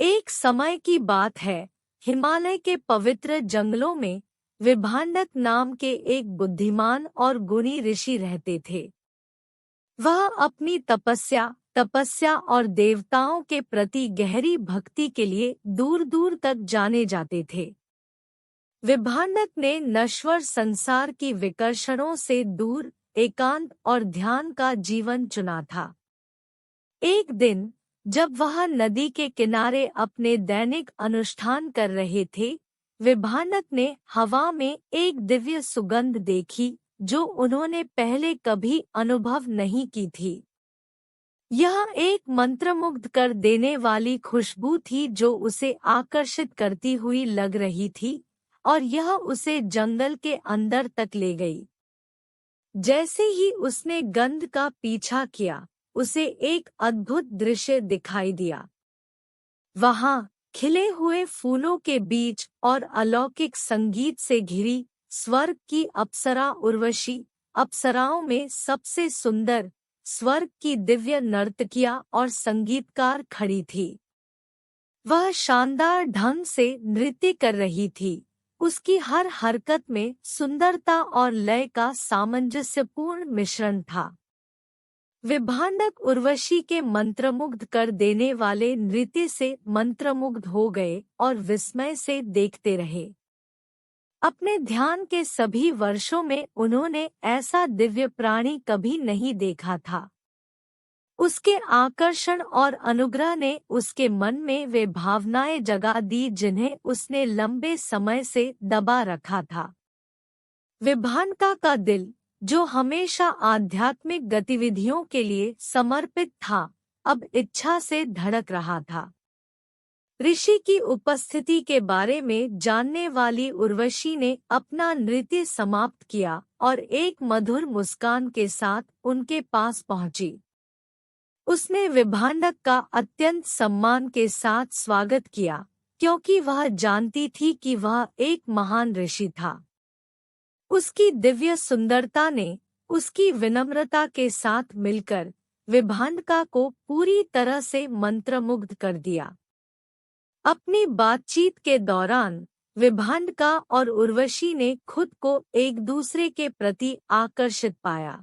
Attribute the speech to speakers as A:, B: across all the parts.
A: एक समय की बात है, हिमालय के पवित्र जंगलों में विभांडक नाम के एक बुद्धिमान और गुणी ऋषि रहते थे। वह अपनी तपस्या और देवताओं के प्रति गहरी भक्ति के लिए दूर दूर तक जाने जाते थे। विभांडक ने नश्वर संसार की विकर्षणों से दूर एकांत और ध्यान का जीवन चुना था। एक दिन जब वह नदी के किनारे अपने दैनिक अनुष्ठान कर रहे थे, विभांडक ने हवा में एक दिव्य सुगंध देखी जो उन्होंने पहले कभी अनुभव नहीं की थी। यह एक मंत्रमुग्ध कर देने वाली खुशबू थी जो उसे आकर्षित करती हुई लग रही थी और यह उसे जंगल के अंदर तक ले गई। जैसे ही उसने गंध का पीछा किया, उसे एक अद्भुत दृश्य दिखाई दिया। वहां खिले हुए फूलों के बीच और अलौकिक संगीत से घिरी स्वर्ग की अप्सरा उर्वशी, अप्सराओं में सबसे सुंदर, स्वर्ग की दिव्य नर्तकिया और संगीतकार खड़ी थी। वह शानदार ढंग से नृत्य कर रही थी। उसकी हर हरकत में सुंदरता और लय का सामंजस्यपूर्ण मिश्रण था। विभांडक उर्वशी के मंत्रमुग्ध कर देने वाले नृत्य से मंत्रमुग्ध हो गए और विस्मय से देखते रहे। अपने ध्यान के सभी वर्षों में उन्होंने ऐसा दिव्य प्राणी कभी नहीं देखा था। उसके आकर्षण और अनुग्रह ने उसके मन में वे भावनाएं जगा दी जिन्हें उसने लंबे समय से दबा रखा था। विभांडका का दिल, जो हमेशा आध्यात्मिक गतिविधियों के लिए समर्पित था, अब इच्छा से धड़क रहा था। ऋषि की उपस्थिति के बारे में जानने वाली उर्वशी ने अपना नृत्य समाप्त किया और एक मधुर मुस्कान के साथ उनके पास पहुंची। उसने विभांडक का अत्यंत सम्मान के साथ स्वागत किया, क्योंकि वह जानती थी कि वह एक महान ऋषि था। उसकी दिव्य सुंदरता ने उसकी विनम्रता के साथ मिलकर विभांडका को पूरी तरह से मंत्रमुग्ध कर दिया। अपनी बातचीत के दौरान विभांडका और उर्वशी ने खुद को एक दूसरे के प्रति आकर्षित पाया।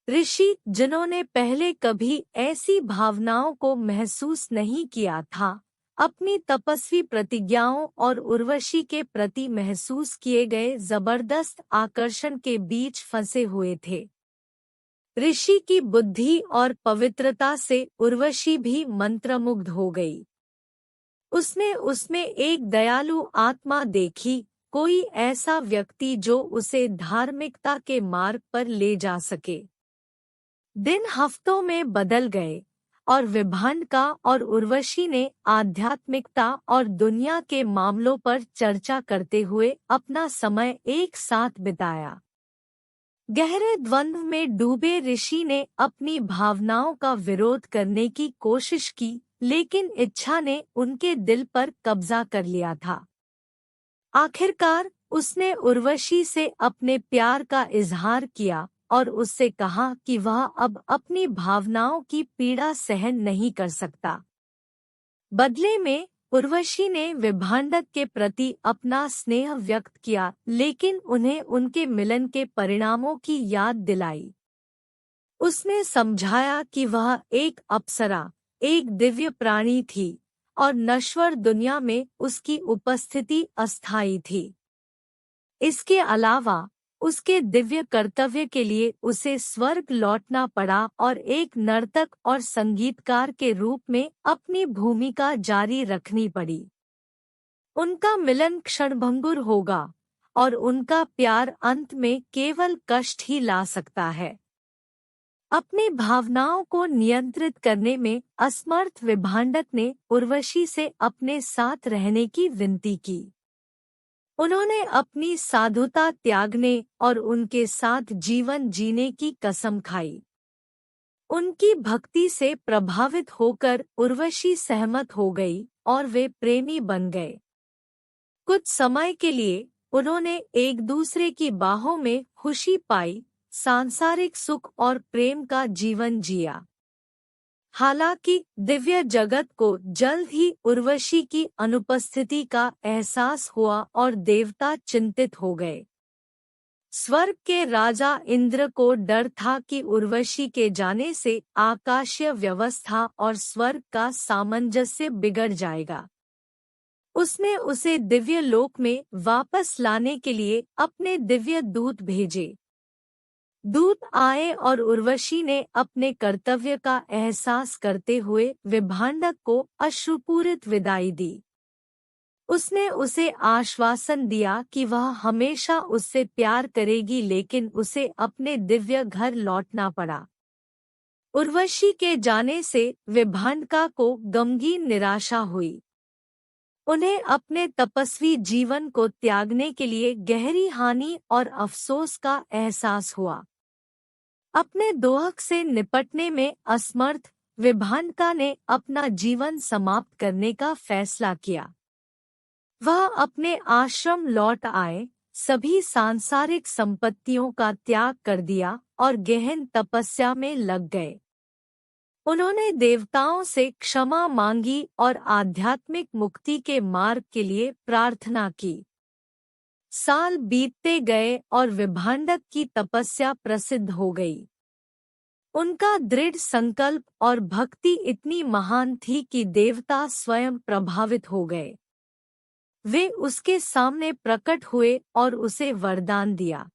A: ऋषि, जिन्होंने पहले कभी ऐसी भावनाओं को महसूस नहीं किया था, अपनी तपस्वी प्रतिज्ञाओं और उर्वशी के प्रति महसूस किए गए जबरदस्त आकर्षण के बीच फंसे हुए थे। ऋषि की बुद्धि और पवित्रता से उर्वशी भी मंत्रमुग्ध हो गई। उसने उसमें एक दयालु आत्मा देखी, कोई ऐसा व्यक्ति जो उसे धार्मिकता के मार्ग पर ले जा सके। दिन हफ्तों में बदल गए और विभांडका और उर्वशी ने आध्यात्मिकता और दुनिया के मामलों पर चर्चा करते हुए अपना समय एक साथ बिताया। गहरे द्वंद्व में डूबे ऋषि ने अपनी भावनाओं का विरोध करने की कोशिश की, लेकिन इच्छा ने उनके दिल पर कब्जा कर लिया था। आखिरकार उसने उर्वशी से अपने प्यार का इजहार किया और उससे कहा कि वह अब अपनी भावनाओं की पीड़ा सहन नहीं कर सकता। बदले में उर्वशी ने विभांडक के प्रति अपना स्नेह व्यक्त किया, लेकिन उन्हें उनके मिलन के परिणामों की याद दिलाई। उसने समझाया कि वह एक अप्सरा, एक दिव्य प्राणी थी और नश्वर दुनिया में उसकी उपस्थिति अस्थायी थी। इसके अलावा उसके दिव्य कर्तव्य के लिए उसे स्वर्ग लौटना पड़ा और एक नर्तक और संगीतकार के रूप में अपनी भूमिका जारी रखनी पड़ी। उनका मिलन क्षणभंगुर होगा और उनका प्यार अंत में केवल कष्ट ही ला सकता है। अपनी भावनाओं को नियंत्रित करने में असमर्थ विभांडक ने उर्वशी से अपने साथ रहने की विनती की। उन्होंने अपनी साधुता त्यागने और उनके साथ जीवन जीने की कसम खाई। उनकी भक्ति से प्रभावित होकर उर्वशी सहमत हो गई और वे प्रेमी बन गए। कुछ समय के लिए उन्होंने एक दूसरे की बाहों में खुशी पाई, सांसारिक सुख और प्रेम का जीवन जिया। हालांकि दिव्य जगत को जल्द ही उर्वशी की अनुपस्थिति का एहसास हुआ और देवता चिंतित हो गए। स्वर्ग के राजा इंद्र को डर था कि उर्वशी के जाने से आकाशीय व्यवस्था और स्वर्ग का सामंजस्य बिगड़ जाएगा। उसने उसे दिव्य लोक में वापस लाने के लिए अपने दिव्य दूत भेजे। दूत आए और उर्वशी ने अपने कर्तव्य का एहसास करते हुए विभांडक को अश्रुपूरित विदाई दी। उसने उसे आश्वासन दिया कि वह हमेशा उससे प्यार करेगी, लेकिन उसे अपने दिव्य घर लौटना पड़ा। उर्वशी के जाने से विभांडका को गमगीन निराशा हुई। उन्हें अपने तपस्वी जीवन को त्यागने के लिए गहरी हानि और अफसोस का एहसास हुआ। अपने दोहक से निपटने में असमर्थ विभांडका ने अपना जीवन समाप्त करने का फैसला किया। वह अपने आश्रम लौट आए, सभी सांसारिक संपत्तियों का त्याग कर दिया और गहन तपस्या में लग गए। उन्होंने देवताओं से क्षमा मांगी और आध्यात्मिक मुक्ति के मार्ग के लिए प्रार्थना की। साल बीतते गए और विभांडक की तपस्या प्रसिद्ध हो गई। उनका दृढ़ संकल्प और भक्ति इतनी महान थी कि देवता स्वयं प्रभावित हो गए। वे उसके सामने प्रकट हुए और उसे वरदान दिया।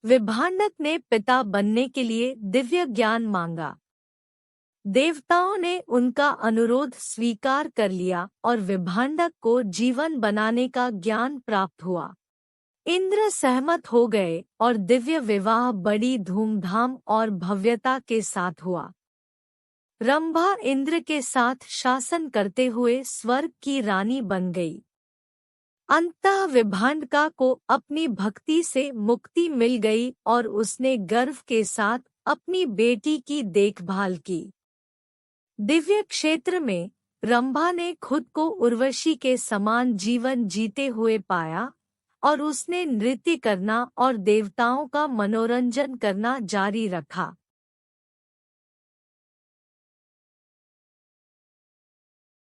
A: विभांडक ने पिता बनने के लिए दिव्य ज्ञान मांगा। देवताओं ने उनका अनुरोध स्वीकार कर लिया और विभांडक को जीवन बनाने का ज्ञान प्राप्त हुआ। इंद्र सहमत हो गए और दिव्य विवाह बड़ी धूमधाम और भव्यता के साथ हुआ। रंभा इंद्र के साथ शासन करते हुए स्वर्ग की रानी बन गई। अंततः विभांडका को अपनी भक्ति से मुक्ति मिल गई और उसने गर्व के साथ अपनी बेटी की देखभाल की। दिव्य क्षेत्र में रंभा ने खुद को उर्वशी के समान जीवन जीते हुए पाया और उसने नृत्य करना और देवताओं का मनोरंजन करना जारी रखा।